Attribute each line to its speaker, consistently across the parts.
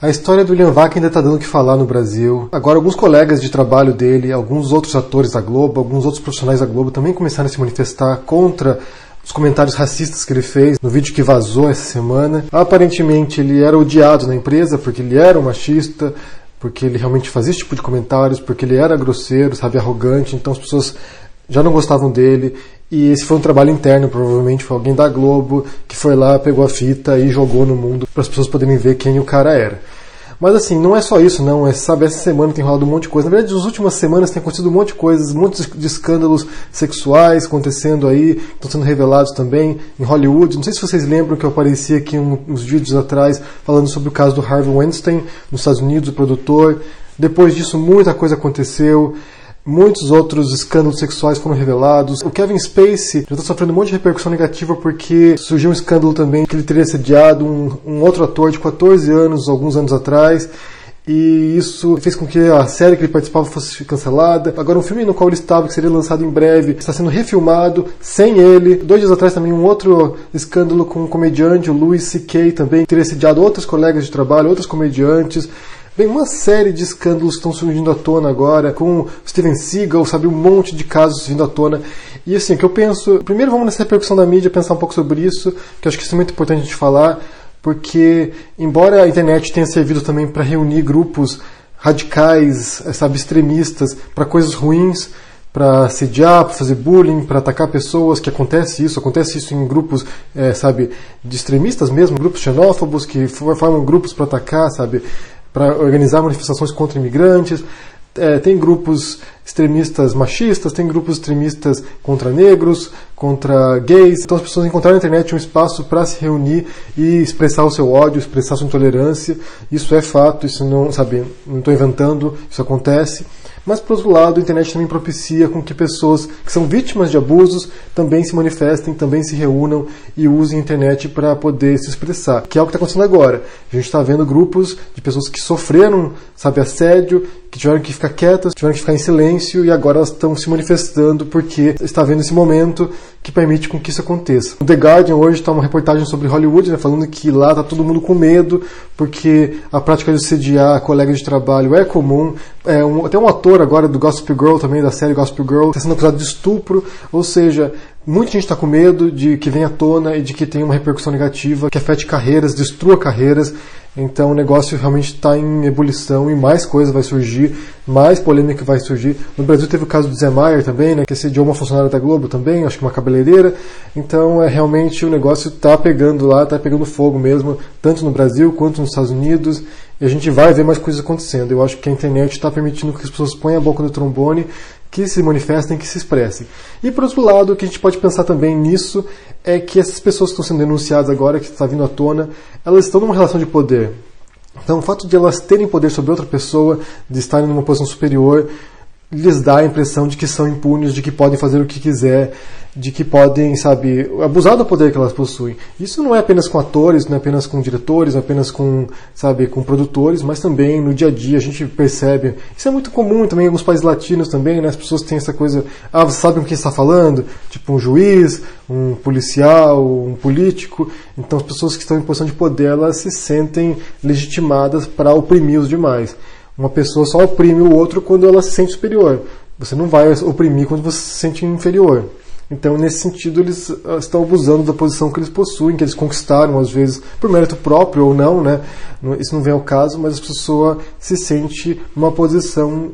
Speaker 1: A história do William Vac ainda está dando o que falar no Brasil. Agora, alguns colegas de trabalho dele, alguns outros atores da Globo, alguns outros profissionais da Globo também começaram a se manifestar contra os comentários racistas que ele fez no vídeo que vazou essa semana. Aparentemente, ele era odiado na empresa porque ele era um machista, porque ele realmente fazia esse tipo de comentários, porque ele era grosseiro, sabe, arrogante, então as pessoas já não gostavam dele. E esse foi um trabalho interno, provavelmente foi alguém da Globo que foi lá, pegou a fita e jogou no mundo para as pessoas poderem ver quem o cara era. Mas assim, não é só isso não, sabe, essa semana tem rolado um monte de coisa. Na verdade, nas últimas semanas tem acontecido um monte de coisas, um monte de escândalos sexuais acontecendo aí, que estão sendo revelados também em Hollywood. Não sei se vocês lembram que eu apareci aqui uns vídeos atrás falando sobre o caso do Harvey Weinstein nos Estados Unidos, o produtor. Depois disso, muita coisa aconteceu. Muitos outros escândalos sexuais foram revelados. O Kevin Spacey já está sofrendo um monte de repercussão negativa porque surgiu um escândalo também que ele teria assediado um outro ator de 14 anos, alguns anos atrás. E isso fez com que a série que ele participava fosse cancelada. Agora, um filme no qual ele estava, que seria lançado em breve, está sendo refilmado sem ele. 2 dias atrás também um outro escândalo com um comediante, o Louis C.K. também, que teria assediado outros colegas de trabalho, outros comediantes. Bem, uma série de escândalos estão surgindo à tona agora, com Steven Seagal, sabe, um monte de casos vindo à tona. E assim, o que eu penso... Primeiro vamos nessa repercussão da mídia, pensar um pouco sobre isso, que eu acho que isso é muito importante a gente falar, porque, embora a internet tenha servido também para reunir grupos radicais, sabe, extremistas, para coisas ruins, para assediar, para fazer bullying, para atacar pessoas, que acontece isso em grupos, sabe, de extremistas mesmo, grupos xenófobos que formam grupos para atacar, sabe, para organizar manifestações contra imigrantes. Tem grupos extremistas machistas, tem grupos extremistas contra negros, contra gays. Então as pessoas encontraram na internet um espaço para se reunir e expressar o seu ódio, expressar a sua intolerância. Isso é fato, isso não, sabe, não estou inventando, isso acontece. Mas, por outro lado, a internet também propicia com que pessoas que são vítimas de abusos também se manifestem, também se reúnam e usem a internet para poder se expressar, que é o que está acontecendo agora. A gente está vendo grupos de pessoas que sofreram, sabe, assédio, que tiveram que ficar quietas, tiveram que ficar em silêncio e agora elas estão se manifestando porque está vendo esse momento que permite com que isso aconteça. O The Guardian hoje está uma reportagem sobre Hollywood, né, falando que lá está todo mundo com medo porque a prática de assediar colegas de trabalho é comum. Até um ator agora do Gossip Girl, também da série Gossip Girl, está sendo acusado de estupro, ou seja, muita gente está com medo de que venha à tona e de que tenha uma repercussão negativa, que afete carreiras, destrua carreiras. Então o negócio realmente está em ebulição e mais coisa vai surgir, mais polêmica vai surgir. No Brasil teve o caso do Zé Maier também, né, que assediou uma funcionária da Globo também, acho que uma cabeleireira. Então realmente o negócio está pegando lá, está pegando fogo mesmo, tanto no Brasil quanto nos Estados Unidos. E a gente vai ver mais coisas acontecendo. Eu acho que a internet está permitindo que as pessoas ponham a boca no trombone, que se manifestem, que se expressem. E por outro lado, o que a gente pode pensar também nisso é que essas pessoas que estão sendo denunciadas agora, que está vindo à tona, elas estão numa relação de poder. Então o fato de elas terem poder sobre outra pessoa, de estarem numa posição superior, lhes dá a impressão de que são impunes, de que podem fazer o que quiser, de que podem, sabe, abusar do poder que elas possuem. Isso não é apenas com atores, não é apenas com diretores, não é apenas com, sabe, com produtores, mas também no dia a dia a gente percebe. Isso é muito comum também em alguns países latinos também, né? As pessoas têm essa coisa, você sabe com quem está falando? Tipo um juiz, um policial, um político. Então as pessoas que estão em posição de poder, elas se sentem legitimadas para oprimir os demais. Uma pessoa só oprime o outro quando ela se sente superior. Você não vai oprimir quando você se sente inferior. Então, nesse sentido, eles estão abusando da posição que eles possuem, que eles conquistaram, às vezes, por mérito próprio ou não, né? Isso não vem ao caso, mas a pessoa se sente numa posição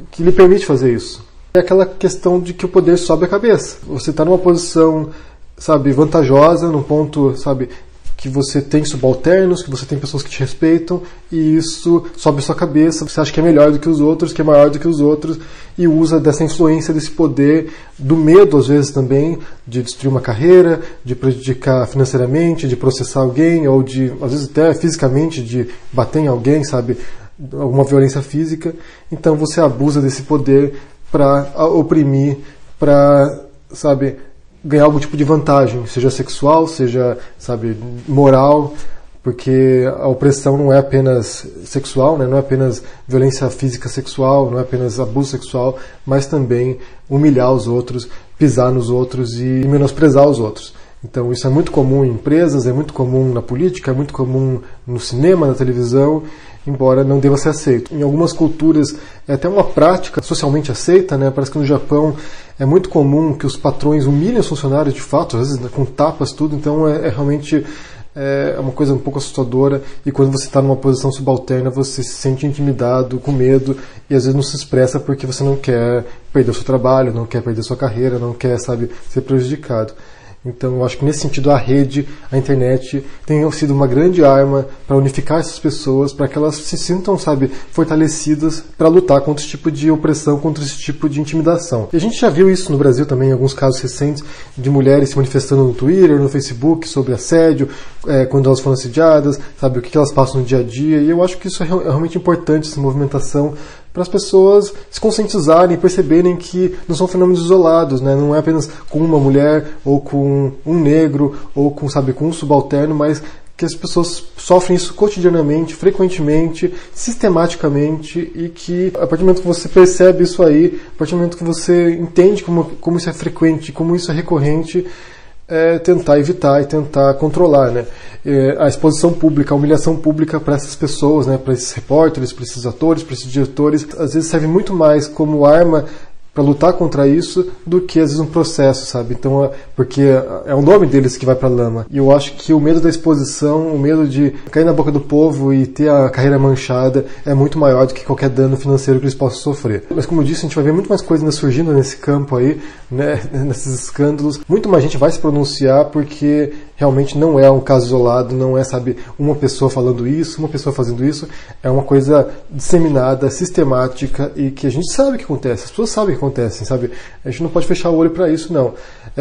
Speaker 1: que lhe permite fazer isso. É aquela questão de que o poder sobe a cabeça. Você está numa posição, sabe, vantajosa, num ponto, sabe, que você tem subalternos, que você tem pessoas que te respeitam, e isso sobe a sua cabeça, você acha que é melhor do que os outros, que é maior do que os outros, e usa dessa influência, desse poder, do medo às vezes também, de destruir uma carreira, de prejudicar financeiramente, de processar alguém, ou de, às vezes até fisicamente, de bater em alguém, sabe, alguma violência física. Então você abusa desse poder para oprimir, para, sabe, ganhar algum tipo de vantagem, seja sexual, seja, sabe, moral, porque a opressão não é apenas sexual, né? Não é apenas violência física sexual, não é apenas abuso sexual, mas também humilhar os outros, pisar nos outros e menosprezar os outros. Então isso é muito comum em empresas, é muito comum na política, é muito comum no cinema, na televisão, embora não deva ser aceito. Em algumas culturas é até uma prática socialmente aceita, né? Parece que no Japão é muito comum que os patrões humilhem os funcionários de fato, às vezes com tapas, tudo, então é realmente uma coisa um pouco assustadora, e quando você está numa posição subalterna você se sente intimidado, com medo, e às vezes não se expressa porque você não quer perder o seu trabalho, não quer perder a sua carreira, não quer, ser prejudicado. Então eu acho que nesse sentido a rede, a internet, tem sido uma grande arma para unificar essas pessoas, para que elas se sintam, fortalecidas para lutar contra esse tipo de opressão, contra esse tipo de intimidação. E a gente já viu isso no Brasil também, em alguns casos recentes, de mulheres se manifestando no Twitter, no Facebook, sobre assédio, quando elas foram assediadas, o que elas passam no dia a dia, e eu acho que isso é realmente importante, essa movimentação, para as pessoas se conscientizarem e perceberem que não são fenômenos isolados, né? Não é apenas com uma mulher, ou com um negro, ou com um subalterno, mas que as pessoas sofrem isso cotidianamente, frequentemente, sistematicamente, e que a partir do momento que você percebe isso aí, a partir do momento que você entende como isso é frequente, como isso é recorrente, tentar evitar e tentar controlar, né? A exposição pública, a humilhação pública para essas pessoas, né? Para esses repórteres, para esses atores, para esses diretores, às vezes serve muito mais como arma para lutar contra isso do que às vezes um processo, Então, porque é o nome deles que vai para a lama. E eu acho que o medo da exposição, o medo de cair na boca do povo e ter a carreira manchada é muito maior do que qualquer dano financeiro que eles possam sofrer. Mas como eu disse, a gente vai ver muito mais coisas ainda surgindo nesse campo aí, né? Nesses escândalos. Muito mais gente vai se pronunciar porque realmente não é um caso isolado, não é, uma pessoa falando isso, uma pessoa fazendo isso. É uma coisa disseminada, sistemática, e que a gente sabe o que acontece, as pessoas sabem o que acontece, A gente não pode fechar o olho para isso, não.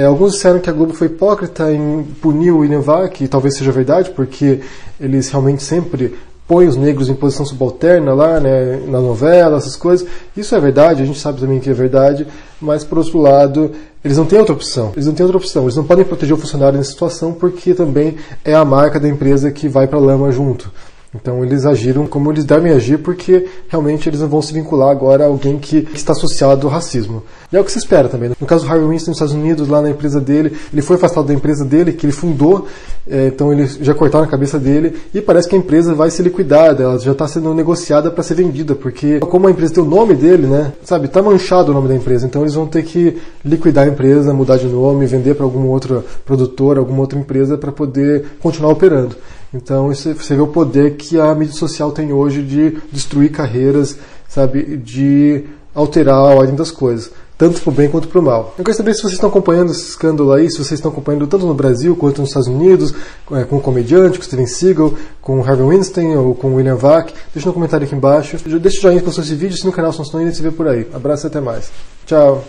Speaker 1: Alguns disseram que a Globo foi hipócrita em punir o William Vac, e talvez seja verdade, porque eles realmente sempre põem os negros em posição subalterna lá, né, na novela, essas coisas. Isso é verdade, a gente sabe também que é verdade, mas por outro lado, eles não têm outra opção. Eles não podem proteger o funcionário nessa situação, porque também é a marca da empresa que vai para a lama junto. Então eles agiram como eles devem agir, porque realmente eles não vão se vincular agora a alguém que está associado ao racismo. E é o que se espera também. No caso do Harvey Weinstein nos Estados Unidos, lá na empresa dele, ele foi afastado da empresa dele, que ele fundou, então eles já cortaram a cabeça dele, e parece que a empresa vai ser liquidada, ela já está sendo negociada para ser vendida, porque como a empresa tem o nome dele, né, está manchado o nome da empresa, então eles vão ter que liquidar a empresa, mudar de nome, vender para alguma outra produtora, alguma outra empresa para poder continuar operando. Então você vê o poder que a mídia social tem hoje de destruir carreiras, de alterar a ordem das coisas, tanto para o bem quanto para o mal. Eu quero saber se vocês estão acompanhando esse escândalo aí, se vocês estão acompanhando tanto no Brasil quanto nos Estados Unidos, com o comediante, com o Steven Seagal, com o Harvey Weinstein ou com o William Vac. Deixa no comentário aqui embaixo. Deixa o joinha se gostou desse vídeo, se no canal se não estão ainda, se vê por aí. Abraço e até mais. Tchau!